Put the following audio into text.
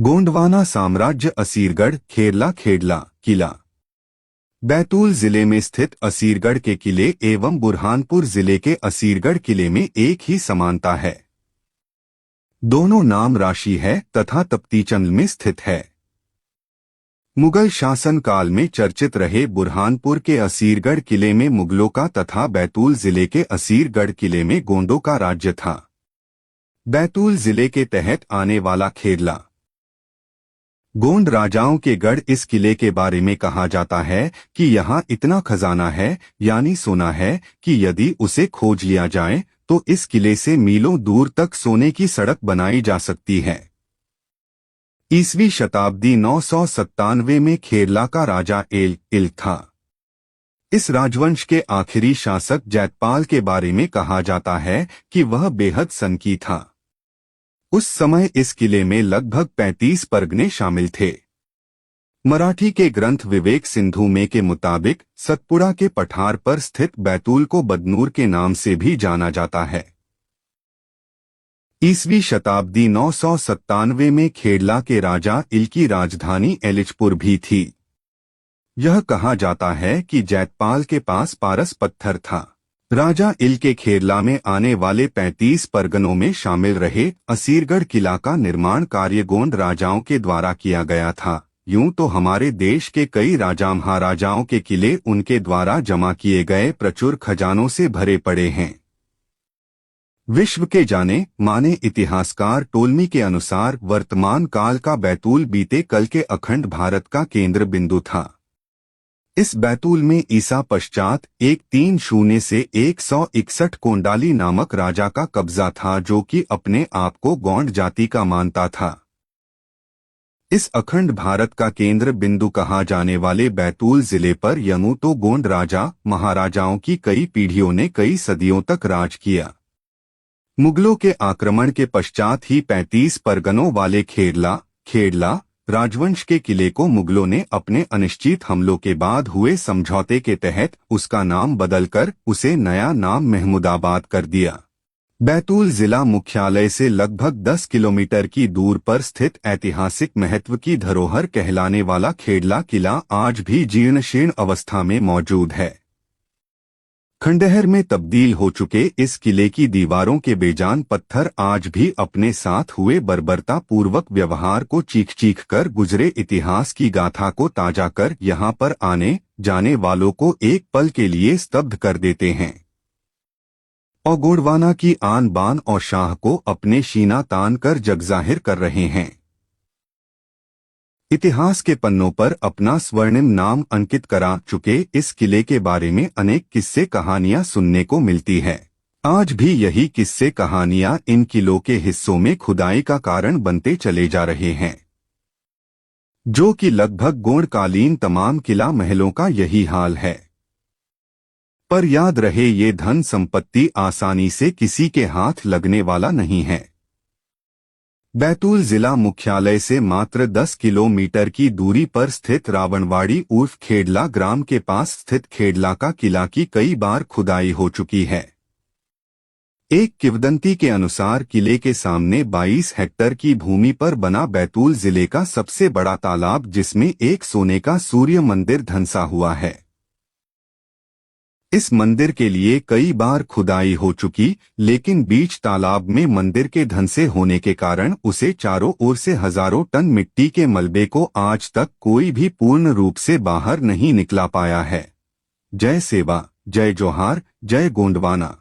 गोंडवाना साम्राज्य असीरगढ़ खेरला खेड़ला किला बैतूल जिले में स्थित असीरगढ़ के किले एवं बुरहानपुर जिले के असीरगढ़ किले में एक ही समानता है। दोनों नाम राशि है तथा तप्तीचंद में स्थित है। मुगल शासन काल में चर्चित रहे बुरहानपुर के असीरगढ़ किले में मुगलों का तथा बैतूल जिले के असीरगढ़ किले में गोंडों का राज्य था। बैतूल जिले के तहत आने वाला खेरला गोंड राजाओं के गढ़ इस किले के बारे में कहा जाता है कि यहाँ इतना खजाना है यानी सोना है कि यदि उसे खोज लिया जाए तो इस किले से मीलों दूर तक सोने की सड़क बनाई जा सकती है। ईसवी शताब्दी 997 में खेरला का राजा इल था। इस राजवंश के आखिरी शासक जैतपाल के बारे में कहा जाता है कि वह बेहद सनकी था। उस समय इस किले में लगभग 35 परगने शामिल थे। मराठी के ग्रंथ विवेक सिंधु में के मुताबिक सतपुड़ा के पठार पर स्थित बैतूल को बदनूर के नाम से भी जाना जाता है। ईसवी शताब्दी 997 में खेरला के राजा इल की राजधानी एलिचपुर भी थी। यह कहा जाता है कि जैतपाल के पास पारस पत्थर था। राजा इल के खेरला में आने वाले 35 परगनों में शामिल रहे असीरगढ़ किला का निर्माण कार्य गोंड राजाओं के द्वारा किया गया था। यूं तो हमारे देश के कई राजा महाराजाओं के किले उनके द्वारा जमा किए गए प्रचुर खजानों से भरे पड़े हैं। विश्व के जाने माने इतिहासकार टोलमी के अनुसार वर्तमान काल का बैतूल बीते कल के अखंड भारत का केंद्र बिंदु था। इस बैतूल में ईसा पश्चात 130 से 161 कोंडाली नामक राजा का कब्जा था, जो कि अपने आप को गोंड जाति का मानता था। इस अखंड भारत का केंद्र बिंदु कहा जाने वाले बैतूल जिले पर यूं तो गोंड राजा महाराजाओं की कई पीढ़ियों ने कई सदियों तक राज किया। मुगलों के आक्रमण के पश्चात ही 35 परगनों वाले खेड़ला राजवंश के किले को मुगलों ने अपने अनिश्चित हमलों के बाद हुए समझौते के तहत उसका नाम बदलकर उसे नया नाम महमूदाबाद कर दिया। बैतूल जिला मुख्यालय से लगभग 10 किलोमीटर की दूर पर स्थित ऐतिहासिक महत्व की धरोहर कहलाने वाला खेड़ला किला आज भी जीर्ण शीर्ण अवस्था में मौजूद है। खंडहर में तब्दील हो चुके इस किले की दीवारों के बेजान पत्थर आज भी अपने साथ हुए बर्बरता पूर्वक व्यवहार को चीख कर गुजरे इतिहास की गाथा को ताजा कर यहाँ पर आने जाने वालों को एक पल के लिए स्तब्ध कर देते हैं और गोंडवाना की आन बान और शाह को अपने शीना तान कर जगजाहिर कर रहे हैं। इतिहास के पन्नों पर अपना स्वर्णिम नाम अंकित करा चुके इस किले के बारे में अनेक किस्से कहानियां सुनने को मिलती है। आज भी यही किस्से कहानियां इन किलों के हिस्सों में खुदाई का कारण बनते चले जा रहे हैं, जो कि लगभग गोंडकालीन तमाम किला महलों का यही हाल है। पर याद रहे, ये धन संपत्ति आसानी से किसी के हाथ लगने वाला नहीं है। बैतूल जिला मुख्यालय से मात्र 10 किलोमीटर की दूरी पर स्थित रावणवाड़ी उर्फ खेड़ला ग्राम के पास स्थित खेड़ला का किला की कई बार खुदाई हो चुकी है। एक किंवदंती के अनुसार किले के सामने 22 हेक्टेयर की भूमि पर बना बैतूल जिले का सबसे बड़ा तालाब, जिसमें एक सोने का सूर्य मंदिर धंसा हुआ है। इस मंदिर के लिए कई बार खुदाई हो चुकी, लेकिन बीच तालाब में मंदिर के धंसे होने के कारण उसे चारों ओर से हजारों टन मिट्टी के मलबे को आज तक कोई भी पूर्ण रूप से बाहर नहीं निकला पाया है। जय सेवा, जय जोहार, जय गोंडवाना।